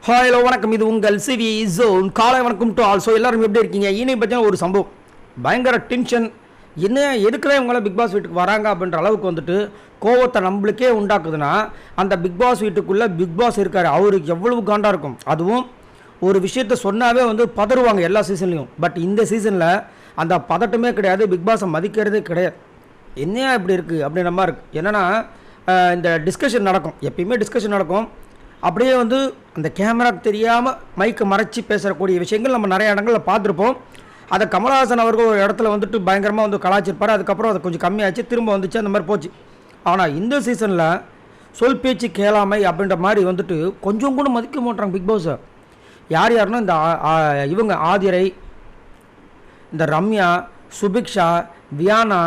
Hi hello வணக்கம். இது உங்கள் சிவி ஜோன். காலை வணக்கம் டு ஆல்சோ. எல்லாரும் எப்படி இருக்கீங்க? இனி பார்த்தீங்கன்னா ஒரு சம்பவம் பயங்கர டென்ஷன். என்ன எதுக்குதான் இவங்கள பிக் பாஸ் வீட்டுக்கு வராங்க அப்படின்ற அளவுக்கு வந்துட்டு கோவத்தை நம்மளுக்கே உண்டாக்குதுன்னா அந்த பிக் பாஸ் வீட்டுக்குள்ளே பிக் பாஸ் இருக்கார். அவருக்கு எவ்வளவு காண்டாக இருக்கும். அதுவும் ஒரு விஷயத்த சொன்னாவே வந்து பதறுவாங்க எல்லா சீசன்லையும். பட் இந்த சீசனில் அந்த பதட்டமே கிடையாது. பிக் பாஸை மதிக்கிறதே கிடையாது. என்னையா இப்படி இருக்குது அப்படின்ற மாதிரி இருக்குது. என்னென்னா இந்த டிஸ்கஷன் நடக்கும், எப்பயுமே டிஸ்கஷன் நடக்கும். அப்படியே வந்து அந்த கேமராக்கு தெரியாமல் மைக்கை மறைச்சி பேசக்கூடிய விஷயங்கள் நம்ம நிறைய இடங்களில் பார்த்துருப்போம். அதை கமலஹாசன் அவர்கள் ஒரு இடத்துல வந்துட்டு பயங்கரமாக வந்து கலாச்சிருப்பார். அதுக்கப்புறம் அதை கொஞ்சம் கம்மியாச்சு, திரும்ப வந்துச்சு, அந்த மாதிரி போச்சு. ஆனால் இந்த சீசனில் சொல் பேச்சு கேளாமை அப்படின்ற மாதிரி வந்துட்டு கொஞ்சம் கூட மதிக்க மாட்டாங்க பிக் பாஸை. யார் யாருன்னா இந்த இவங்க ஆதிரை, இந்த ரம்யா, சுபிக்ஷா, வியானா,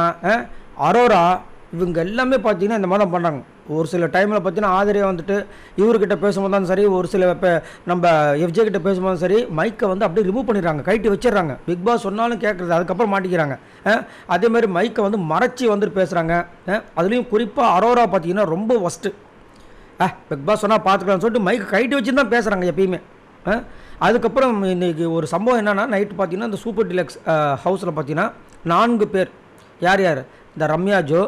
அரோரா, இவங்க எல்லாமே பார்த்தீங்கன்னா இந்த மாதிரி தான் பண்ணுறாங்க. ஒரு சில டைமில் பார்த்தீங்கன்னா ஆதிரியை வந்துட்டு இவர்கிட்ட பேசும்போது தான் சரி, ஒரு சில இப்போ நம்ம எஃப்ஜே கிட்ட பேசும்போது சரி, மைக்கை வந்து அப்படியே ரிமூவ் பண்ணிடுறாங்க, கைட்டு வச்சிடுறாங்க. பிக் பாஸ் சொன்னாலும் கேட்குறது, அதுக்கப்புறம் மாட்டிக்கிறாங்க. அதேமாதிரி மைக்கை வந்து மறைச்சி வந்துட்டு பேசுகிறாங்க. அதுலேயும் குறிப்பாக அரோரா பார்த்தீங்கன்னா ரொம்ப ஒஸ்ட்டு. பிக் பாஸ் சொன்னால் பார்த்துக்கலாம்னு சொல்லிட்டு மைக்கை கைட்டு வச்சு தான் பேசுகிறாங்க எப்பயுமே. அதுக்கப்புறம் இன்றைக்கி ஒரு சம்பவம் என்னென்னா, நைட்டு பார்த்தீங்கன்னா இந்த சூப்பர் டிலக்ஸ் ஹவுஸில் பார்த்தீங்கன்னா 4 பேர். யார் யார்? இந்த ரம்யா ஜோ,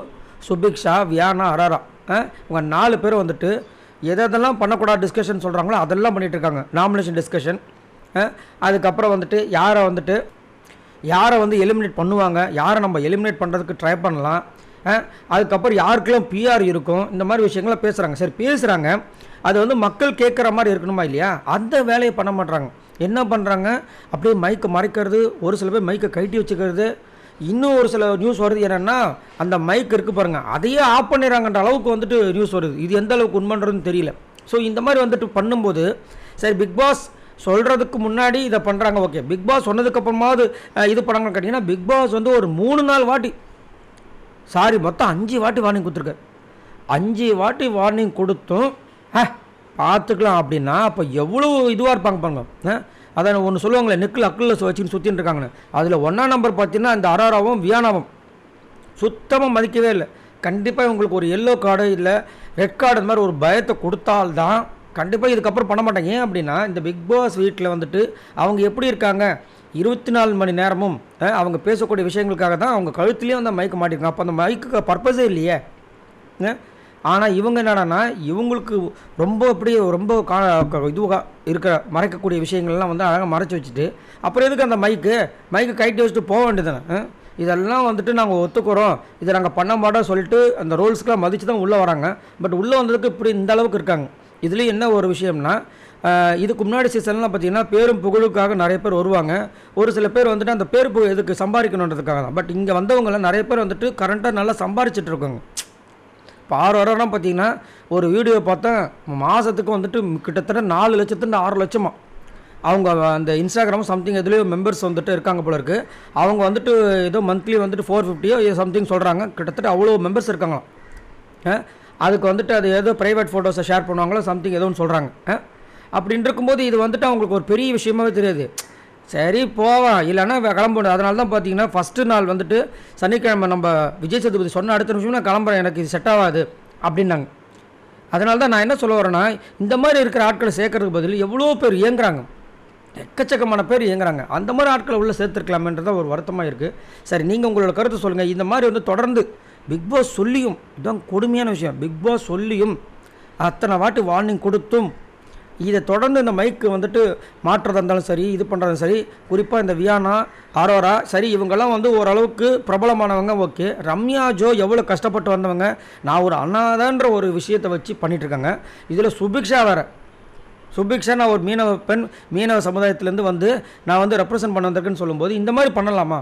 சுபிக்ஷா, வியானா, அரோரா, இவங்க 4 பேர் வந்துட்டு எதெல்லாம் பண்ணக்கூடாது டிஸ்கஷன் சொல்கிறாங்களோ அதெல்லாம் பண்ணிகிட்ருக்காங்க. நாமினேஷன் டிஸ்கஷன், அதுக்கப்புறம் வந்துட்டு யாரை வந்து எலிமினேட் பண்ணுவாங்க, யாரை நம்ம எலிமினேட் பண்ணுறதுக்கு ட்ரை பண்ணலாம், அதுக்கப்புறம் யாருக்கெல்லாம் பிஆர் இருக்கும், இந்த மாதிரி விஷயங்கள்லாம் பேசுகிறாங்க. சரி, பேசுகிறாங்க, அது வந்து மக்கள் கேட்குற மாதிரி இருக்கணுமா இல்லையா? அந்த வேலையை பண்ண மாட்றாங்க. என்ன பண்ணுறாங்க, அப்படியே மைக்கை மறைக்கிறது, ஒரு சில பேர் மைக்கை கைட்டி வச்சுக்கிறது. இன்னும் ஒரு சில நியூஸ் வருது என்னென்னா, அந்த மைக் இருக்குது பாருங்கள், அதையே ஆஃப் பண்ணிடுறாங்கன்ற அளவுக்கு வந்துட்டு நியூஸ் வருது. இது எந்த அளவுக்கு உண்மைன்றதுன்னு தெரியல. ஸோ இந்த மாதிரி வந்துட்டு பண்ணும்போது சரி, பிக் பாஸ் சொல்கிறதுக்கு முன்னாடி இதை பண்ணுறாங்க, ஓகே. பிக் பாஸ் சொன்னதுக்கப்புறமாவது இது பண்ணாங்கன்னு கேட்டிங்கன்னா, பிக் பாஸ் வந்து ஒரு 3-4 வாட்டி, மொத்தம் 5 வாட்டி வார்னிங் கொடுத்துருக்காரு. 5 வாட்டி வார்னிங் கொடுத்தும் பார்த்துக்கலாம் அப்படின்னா அப்போ எவ்வளோ இதுவாக இருப்பாங்க பாருங்க. அதான் ஒன்று சொல்லுவாங்களே, நெக்கில் அக்கில் வச்சுன்னு சுற்றின்னு இருக்காங்கன்னு. அதில் 1ஆம் நம்பர் பார்த்தீங்கன்னா இந்த அரோராவும் வியானாவும் சுத்தமாக மதிக்கவே இல்லை. கண்டிப்பாக உங்களுக்கு ஒரு எல்லோ கார்டு இல்லை ரெட் கார்டு இந்த மாதிரி ஒரு பயத்தை கொடுத்தால்தான் கண்டிப்பாக இதுக்கப்புறம் பண்ண மாட்டாங்க. ஏன் அப்படின்னா, இந்த பிக் பாஸ் வீட்டில் வந்துட்டு அவங்க எப்படி இருக்காங்க, 24 மணி நேரமும் அவங்க பேசக்கூடிய விஷயங்களுக்காக தான் அவங்க கழுத்துலேயே வந்து மைக்கு மாட்டிருக்காங்க. அப்போ அந்த மைக்கு பர்பஸே இல்லையே. ஆனால் இவங்க என்னடான்னா, இவங்களுக்கு ரொம்ப ரொம்ப இதுவாக இருக்கிற மறைக்கக்கூடிய விஷயங்கள்லாம் வந்து அழகாக மறைச்சி வச்சுட்டு அப்புறம் எதுக்கு அந்த மைக்கு கைட்டி வச்சுட்டு போக வேண்டியதுதானே. இதெல்லாம் வந்துட்டு நாங்கள் ஒத்துக்கிறோம், இதை நாங்கள் பண்ண மாட்டோம் சொல்லிட்டு அந்த ரூல்ஸ்க்கெலாம் மதித்து தான் உள்ளே வராங்க. பட் உள்ளே வந்ததுக்கு இப்படி இந்த அளவுக்கு இருக்காங்க. இதுலேயும் என்ன ஒரு விஷயம்னா, இதுக்கு முன்னாடி சீசன்லாம் பார்த்திங்கன்னா பேரும் புகழுக்காக நிறைய பேர் வருவாங்க. ஒரு சில பேர் வந்துட்டு அந்த பேர் புகழ் எதுக்கு சம்பாதிக்கணுன்றதுக்காக தான். பட் இங்கே வந்தவங்களாம் நிறைய பேர் வந்துட்டு கரண்ட்டாக நல்லா சம்பாதிச்சுட்டு இருக்காங்க. இப்போ 6 வாரம் பார்த்தீங்கன்னா ஒரு வீடியோ பார்த்தேன், மாதத்துக்கு வந்துட்டு கிட்டத்தட்ட 4 லட்சத்துலேருந்து 6 லட்சமாக அவங்க அந்த இன்ஸ்டாகிராம் சம்திங் எதுலேயோ மெம்பர்ஸ் வந்துட்டு இருக்காங்க போல இருக்குது. அவங்க வந்துட்டு ஏதோ மந்த்லி வந்துட்டு 450 சம்திங் சொல்கிறாங்க. கிட்டத்தட்ட அவ்வளோ மெம்பர்ஸ் இருக்காங்களாம். அதுக்கு வந்துட்டு அது ஏதோ ப்ரைவேட் ஃபோட்டோஸை ஷேர் பண்ணுவாங்களோ சம்திங் ஏதோ ஒன்று சொல்கிறாங்க. அப்படின்னு இருக்கும்போது இது வந்துட்டு அவங்களுக்கு ஒரு பெரிய விஷயமாகவே தெரியாது. சரி போவான், இல்லைன்னா கிளம்பணும். அதனால தான் பார்த்தீங்கன்னா ஃபஸ்ட்டு நாள் வந்துட்டு சனிக்கிழமை நம்ம விஜய் சேதுபதி சொன்ன அடுத்த நிமிஷம் நான் கிளம்புறேன், எனக்கு இது செட் ஆகாது அப்படின்னாங்க. அதனால தான் நான் என்ன சொல்ல வரேன்னா, இந்த மாதிரி இருக்கிற ஆட்களை சேர்க்கறதுக்கு பதில் எவ்வளோ பேர் இயங்குறாங்க, எக்கச்சக்கமான பேர் இயங்குறாங்க. அந்த மாதிரி ஆட்களை உள்ளே சேர்த்துருக்கலாமேன்றத ஒரு வருத்தமாக இருக்குது. சரி, நீங்கள் உங்களோட கருத்தை சொல்லுங்கள். இந்த மாதிரி வந்து தொடர்ந்து பிக் பாஸ் சொல்லியும், இதுதான் கொடுமையான விஷயம், பிக் பாஸ் சொல்லியும் அத்தனை வாட்டி வார்னிங் கொடுத்தும் இதை தொடர்ந்து இந்த மைக்கு வந்துட்டு மாற்றுறதா இருந்தாலும் சரி, இது பண்ணுறதும் சரி, குறிப்பாக இந்த வியானா, அரோரா சரி, இவங்கெல்லாம் வந்து ஓரளவுக்கு பிரபலமானவங்க, ஓகே. ரம்யா ஜோ எவ்வளோ கஷ்டப்பட்டு வந்தவங்க, நான் ஒரு அண்ணாதான்ற ஒரு விஷயத்தை வச்சு பண்ணிகிட்ருக்காங்க. இதில் சுபிக்ஷா வேறு. சுபிக்ஷா நான் ஒரு மீனவ சமுதாயத்துலேருந்து வந்து நான் வந்து ரெப்ரசன்ட் பண்ண வந்திருக்கேன்னு சொல்லும்போது இந்த மாதிரி பண்ணலாமா?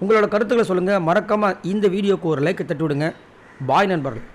உங்களோட கருத்துக்களை சொல்லுங்கள். மறக்காமல் இந்த வீடியோக்கு ஒரு லைக்கை தட்டி விடுங்க. பாய் நண்பர்கள்.